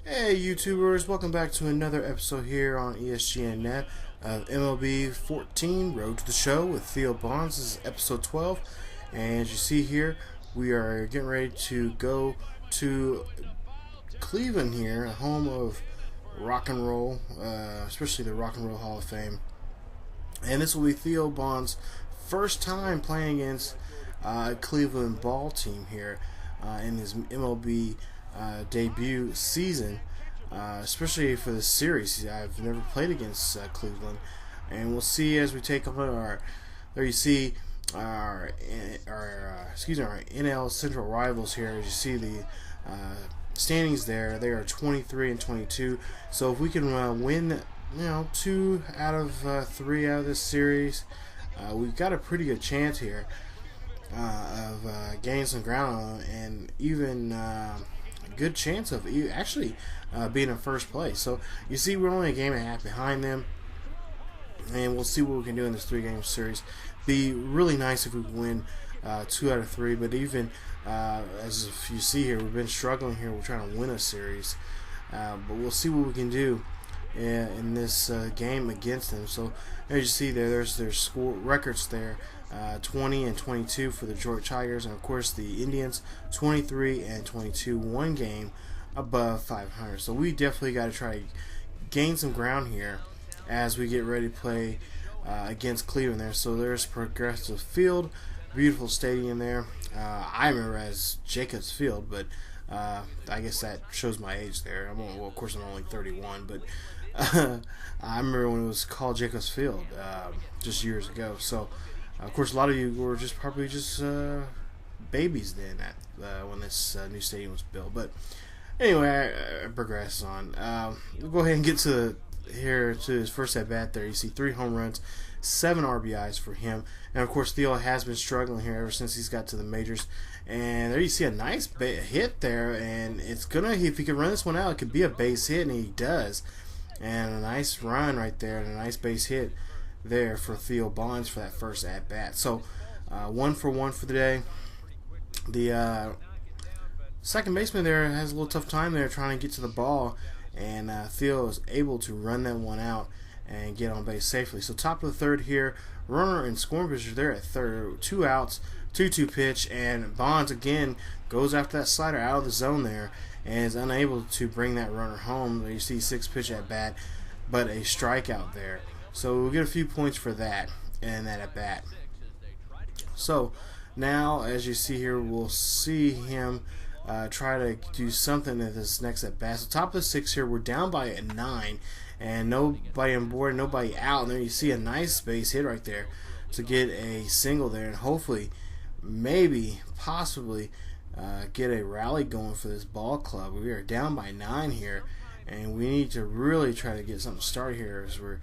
Hey YouTubers, welcome back to another episode here on ESGNet of MLB 14 Road to the Show with Theo Bonds. This is episode 12, and as you see here, we are getting ready to go to Cleveland here, home of rock and roll, especially the Rock and Roll Hall of Fame. And this will be Theo Bonds' first time playing against a Cleveland ball team here in his MLB debut season, especially for this series. I've never played against Cleveland, and we'll see as we take on our. There you see our NL Central rivals here. As you see the standings there, they are 23 and 22. So if we can win, 2 out of 3 out of this series, we've got a pretty good chance here of gaining some ground and even a good chance of actually being in first place. So you see, we're only a game and a half behind them, and we'll see what we can do in this 3-game series. Be really nice if we win 2 out of 3, but even as if you see here, we've been struggling here. We're trying to win a series, but we'll see what we can do in this game against them. So as you see there's their score records there, 20 and 22 for the Detroit Tigers, and of course the Indians 23 and 22, one game above 500. So we definitely got to try to gain some ground here as we get ready to play against Cleveland there. So there's Progressive Field, beautiful stadium there. I remember as Jacobs Field, but I guess that shows my age there. Well, of course I'm only 31, but I remember when it was called Jacobs Field just years ago. So of course a lot of you were probably just babies then when this new stadium was built. But anyway, I progress on. We'll go ahead and get to his first at bat there. You see 3 home runs, 7 RBIs for him, and of course Theo has been struggling here ever since he's got to the majors. And there you see a nice hit there, and it's gonna, if he can run this one out, it could be a base hit, and he does. And a nice run right there, and a nice base hit there for Theo Bonds for that first at bat. So 1 for 1 for the day. The second baseman there has a little tough time there trying to get to the ball, and Theo is able to run that one out and get on base safely. So top of the third here, runner and scoring position there at third, 2 outs, 2-2 pitch, and Bonds again goes after that slider out of the zone there and is unable to bring that runner home. There you see 6 pitch at bat, but a strikeout there. So we'll get a few points for that and that at bat. So now, as you see here, we'll see him try to do something at this next at bat. So top of the 6 here, we're down by a 9, and nobody on board, nobody out. And there you see a nice base hit right there to get a single there, and hopefully, maybe, possibly get a rally going for this ball club. We are down by 9 here, and we need to really try to get something started here as we're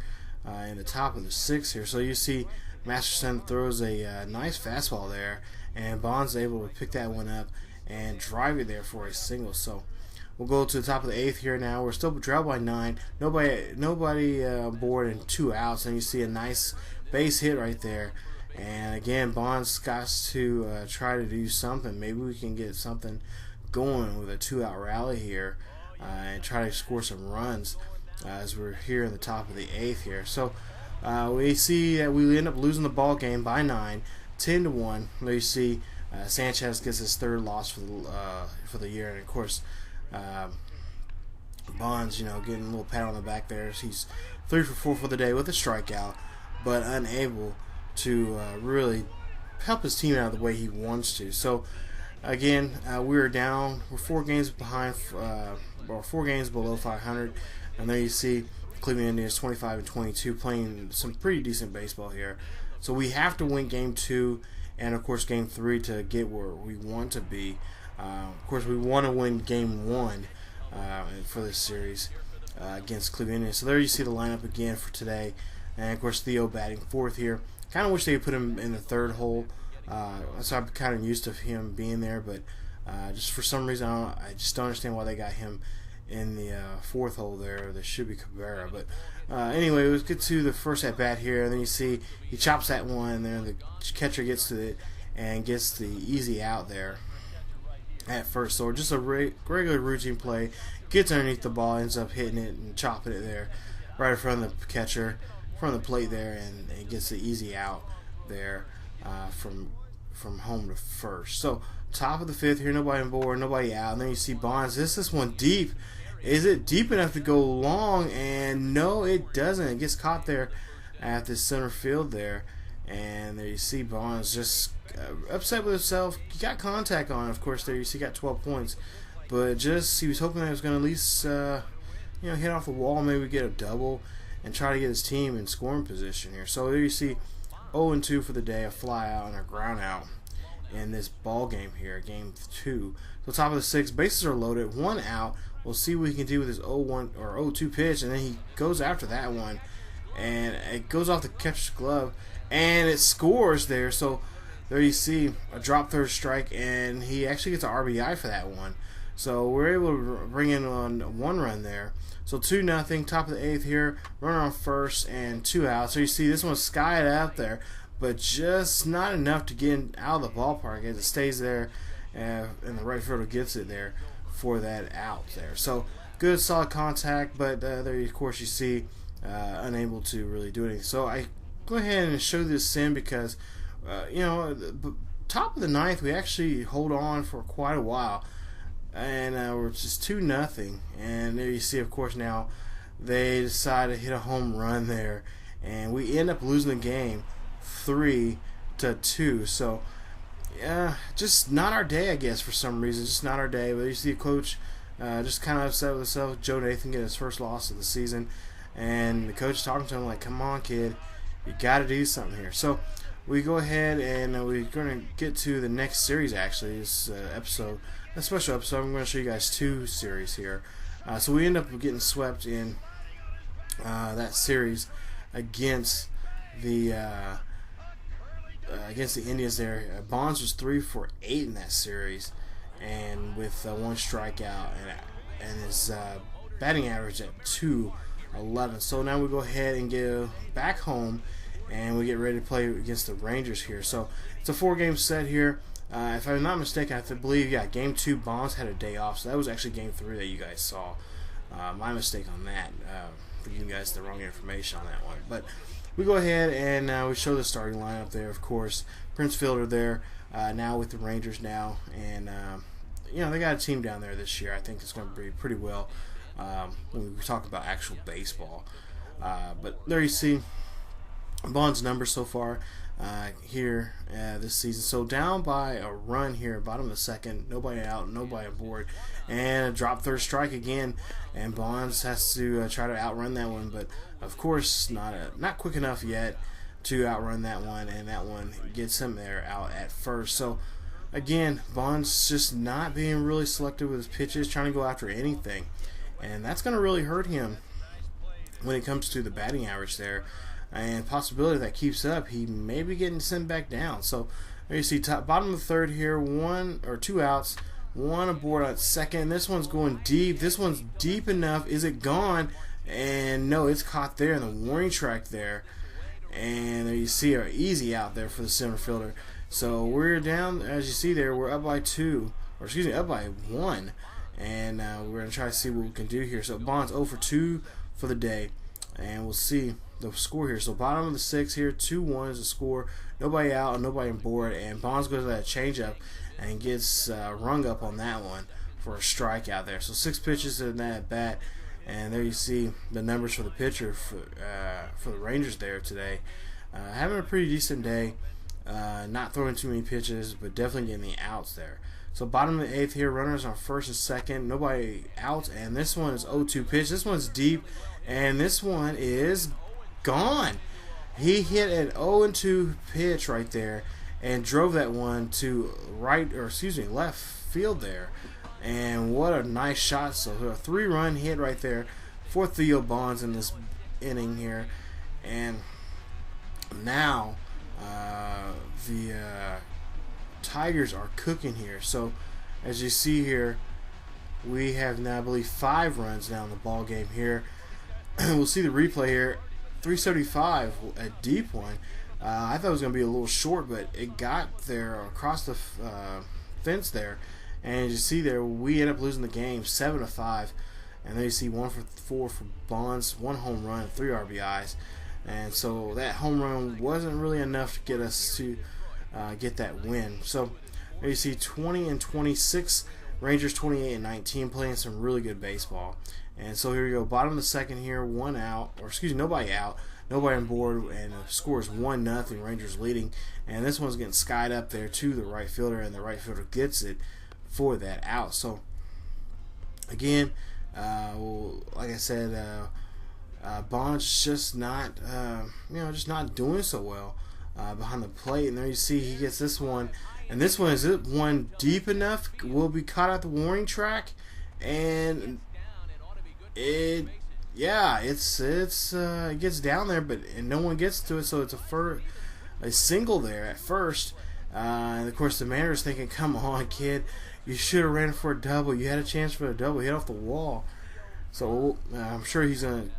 in the top of the 6 here. So you see Masterson throws a nice fastball there, and Bonds is able to pick that one up and drive it there for a single. So we'll go to the top of the 8th here now. We're still trailed by 9. Nobody aboard and 2 outs, and you see a nice base hit right there. And again, Bonds got to try to do something. Maybe we can get something going with a 2-out rally here and try to score some runs as we're here in the top of the 8th here. So we see that we end up losing the ball game by 9, 10-1. There you see Sanchez gets his 3rd loss for the year, and of course Bonds, getting a little pat on the back there. He's 3 for 4 for the day with a strikeout, but unable to really help his team out of the way he wants to. So again, we're down. We're 4 games behind, or 4 games below 500. And there you see Cleveland Indians 25 and 22 playing some pretty decent baseball here. So we have to win game 2 and of course game 3 to get where we want to be. Of course, we want to win game 1 for this series against Cleveland Indians. So there you see the lineup again for today, and of course Theo batting 4th here. Kind of wish they put him in the 3rd hole. So I'm kind of used to him being there, but just for some reason I just don't understand why they got him in the 4th hole there. There should be Cabrera, but anyway, let's get to the first at bat here. And then you see he chops that one there, and the catcher gets to it and gets the easy out there. at first. So just a regular routine play, gets underneath the ball, ends up hitting it and chopping it there right in front of the catcher, in front of the plate there, and it gets the easy out there from home to first. So top of the fifth here, nobody on board, nobody out, and then you see Bonds. This one deep. Is it deep enough to go long? And no, it doesn't. It gets caught there at the center field there. And there you see Bonds just upset with himself. He got contact on it, of course. There you see he got 12 points. But just he was hoping that he was going to at least hit off the wall, maybe get a double, and try to get his team in scoring position here. So there you see 0-2 for the day, a fly out and a ground out in this ball game here, game 2. So top of the 6th, bases are loaded, 1 out. We'll see what he can do with his 0-1 or 0-2 pitch, and then he goes after that one, and it goes off the catcher's glove, and it scores there. So there you see a drop third strike, and he actually gets an RBI for that one. So we're able to bring in on 1 run there. So 2-0, top of the 8th here, runner on first and 2 outs. So you see this one's skied out there, but just not enough to get out of the ballpark as it stays there, and the right fielder gets it there for that out there. So good solid contact, but there of course you see unable to really do anything. So I go ahead and show this in because top of the 9th we actually hold on for quite a while, and we're just 2-0, and there you see of course now they decide to hit a home run there, and we end up losing the game 3-2. So just not our day, I guess, for some reason. Just not our day. But you see a coach just kind of upset with himself. Joe Nathan get his first loss of the season, and the coach is talking to him like, "Come on, kid, you got to do something here." So we go ahead and we're going to get to the next series. Actually, this episode, a special episode. I'm going to show you guys 2 series here. So we end up getting swept in that series against the Indians there. Bonds was 3 for 8 in that series, and with 1 strikeout, and his batting average at .211. So now we go ahead and get back home, and we get ready to play against the Rangers here. So it's a 4-game set here. If I'm not mistaken, I believe game 2 Bonds had a day off, so that was actually game 3 that you guys saw. My mistake on that, for giving you guys the wrong information on that one. But we go ahead and we show the starting lineup there, of course. Prince Fielder there now with the Rangers now, and they got a team down there this year. I think it's going to be pretty well when we talk about actual baseball. But there you see Bonds' numbers so far here this season. So down by a run here, bottom of the 2nd, nobody out, nobody aboard, and a drop third strike again, and Bonds has to try to outrun that one, but of course not quick enough yet to outrun that one, and that one gets him there out at first. So again, Bonds just not being really selective with his pitches, trying to go after anything, and that's going to really hurt him when it comes to the batting average there. And possibility that keeps up, he may be getting sent back down. So there you see bottom of the 3rd here, 1 or 2 outs, 1 aboard at 2nd. This one's going deep. This one's deep enough. Is it gone? And no, it's caught there in the warning track there. And there you see an easy out there for the center fielder. So we're down, as you see there, we're up by 2, or excuse me, up by 1. And we're going to try to see what we can do here. So Bonds 0 for 2 for the day. And we'll see the score here. So bottom of the 6th here, 2-1 is the score. Nobody out, nobody on board, and Bonds goes to that changeup and gets rung up on that one for a strikeout there. So 6 pitches in that bat, and there you see the numbers for the pitcher for the Rangers there today. Having a pretty decent day, not throwing too many pitches, but definitely getting the outs there. So bottom of the 8th here, runners on first and second, nobody out, and this one is 0-2 pitch. This one's deep, and this one is gone. He hit an 0-2 pitch right there and drove that one to left field there. And what a nice shot. So a 3-run hit right there for Theo Bonds in this inning here. And now the Tigers are cooking here. So as you see here, we have now, I believe, 5 runs now in the ball game here. We'll see the replay here. 375, a deep one. I thought it was going to be a little short, but it got there across the fence there And as you see there, we end up losing the game 7-5. And then you see 1 for 4 for Bonds, 1 home run, 3 RBIs. And so that home run wasn't really enough to get us to get that win. So there you see 20-26, Rangers 28-19, playing some really good baseball. And so here we go, bottom of the second here, 1 out, or excuse me, nobody out, nobody on board, and the score is 1-0, Rangers leading. And this one's getting skied up there to the right fielder, and the right fielder gets it for that out. So again, well, like I said, Bonds just not, just not doing so well behind the plate. And there you see he gets this one, and this one is it one deep enough, will be caught at the warning track, and it gets down there, but no one gets to it, so it's a single there at first. And of course the manager's thinking, come on kid, you should have ran for a double, you had a chance for a double, hit off the wall. So I'm sure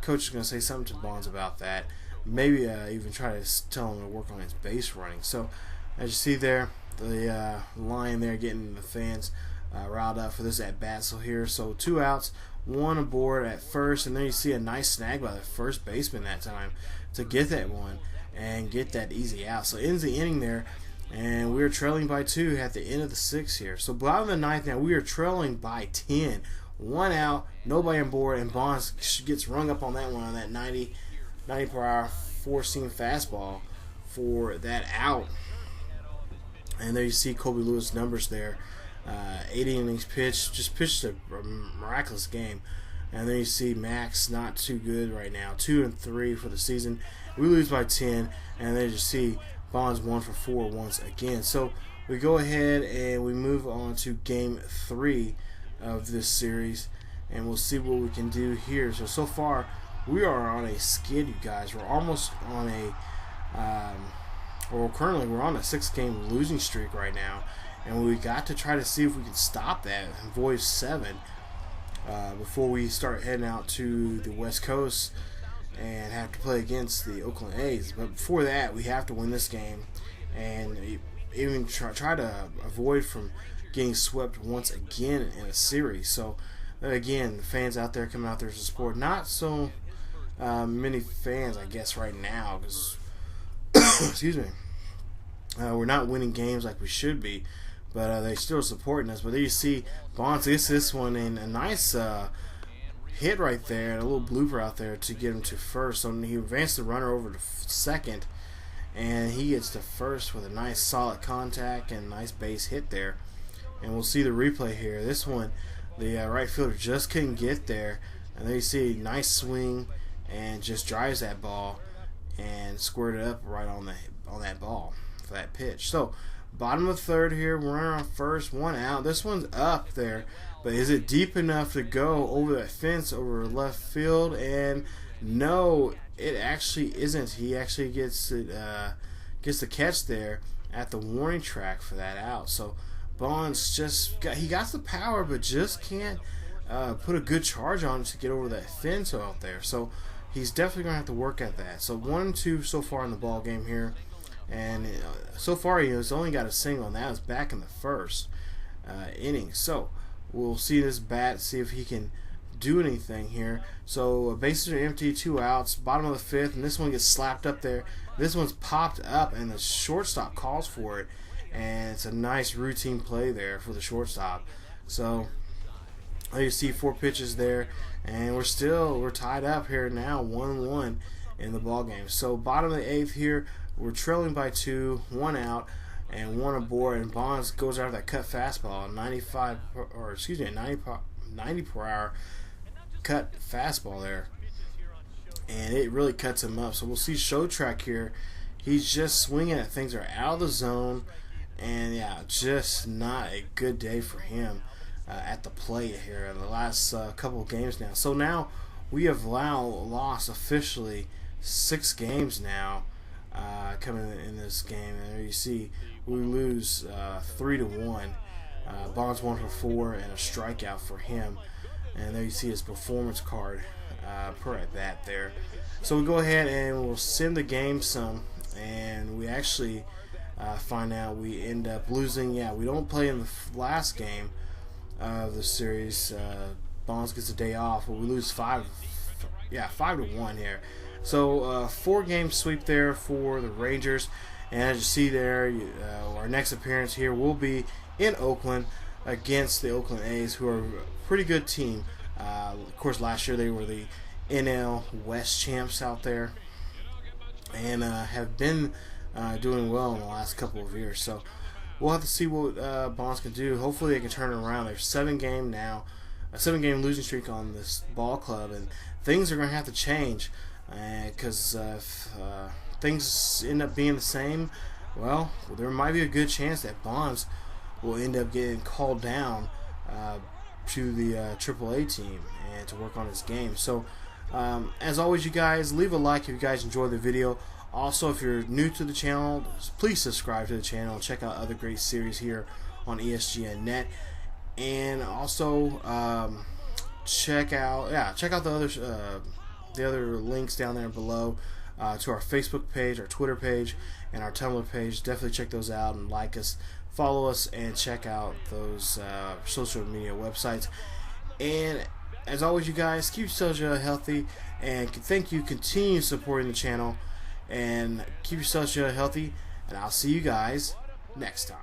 coach is going to say something to Bonds about that, maybe even try to tell him to work on his base running. So as you see there, the line there getting the fans riled up for this at bat. So here, so 2 outs, 1 aboard at first, and then you see a nice snag by the first baseman that time to get that one and get that easy out. So ends the inning there, and we're trailing by 2 at the end of the 6th here. So bottom of the 9th now, we are trailing by 10. 1 out, nobody on board, and Bonds gets rung up on that one on that 90 per hour 4-seam fastball for that out. And there you see Colby Lewis' numbers there. 80 innings pitched, just pitched a miraculous game. And then you see Max not too good right now, 2-3 for the season. We lose by 10, and then you see Bonds 1 for 4 once again. So we go ahead and we move on to Game 3 of this series, and we'll see what we can do here. So far we are on a skid, you guys. We're almost on currently we're on a 6-game losing streak right now, and we got to try to see if we can stop that and avoid 7 before we start heading out to the West Coast and have to play against the Oakland A's. But before that, we have to win this game and even try to avoid from getting swept once again in a series. So again, the fans out there coming out there to support. Not so many fans, I guess, right now, because excuse me, we're not winning games like we should be, but they're still supporting us. But there you see Bonds gets this one, and a nice hit right there, and a little blooper out there to get him to first. So he advanced the runner over to second, and he gets to first with a nice solid contact and nice base hit there. And we'll see the replay here. This one, the right fielder just couldn't get there, and there you see a nice swing and just drives that ball and squared it up right on that ball for that pitch. So bottom of the 3rd here, runner on first, 1 out. This one's up there, but is it deep enough to go over that fence over left field? And no, it actually isn't. He actually gets the catch there at the warning track for that out. So Bonds he got the power, but just can't put a good charge on it to get over that fence out there. So he's definitely going to have to work at that. So 1-2 so far in the ball game here, and so far he's only got a single, and that was back in the 1st inning. So we'll see this bat, see if he can do anything here. So bases are empty, 2 outs, bottom of the 5th, and this one gets slapped up there. This one's popped up, and the shortstop calls for it, and it's a nice routine play there for the shortstop. So you see 4 pitches there, and we're tied up here now, 1-1 in the ball game. So bottom of the 8th here, we're trailing by 2, 1 out and 1 aboard, and Bonds goes out of that cut fastball, 90 per hour cut fastball there, and it really cuts him up. So we'll see show track here. He's just swinging at things that are out of the zone, and yeah, just not a good day for him at the plate here in the last couple of games now. So now we have lost officially 6 games now coming in this game, and there you see we lose 3-1. Bonds 1 for 4 and a strikeout for him, and there you see his performance card per at bat there. So we go ahead and we'll sim the game some, and we actually find out we end up losing. Yeah, we don't play in the last game, of the series. Bonds gets a day off, but we lose 5-1 here. So 4-game sweep there for the Rangers. And as you see there, our next appearance here will be in Oakland against the Oakland A's, who are a pretty good team. Of course, last year they were the NL West champs out there, and have been doing well in the last couple of years. So we'll have to see what Bonds can do. Hopefully they can turn it around. They're 7-game now, a 7-game losing streak on this ball club, and things are going to have to change because if things end up being the same, well, there might be a good chance that Bonds will end up getting called down to the AAA team and to work on his game. So as always, you guys, leave a like if you guys enjoyed the video. Also, if you're new to the channel, please subscribe to the channel and check out other great series here on ESGNet. And also check out the other links down there below to our Facebook page, our Twitter page, and our Tumblr page. Definitely check those out and like us, follow us, and check out those social media websites. And as always, you guys, keep yourselves healthy, and thank you. Continue supporting the channel, and keep yourselves healthy. And I'll see you guys next time.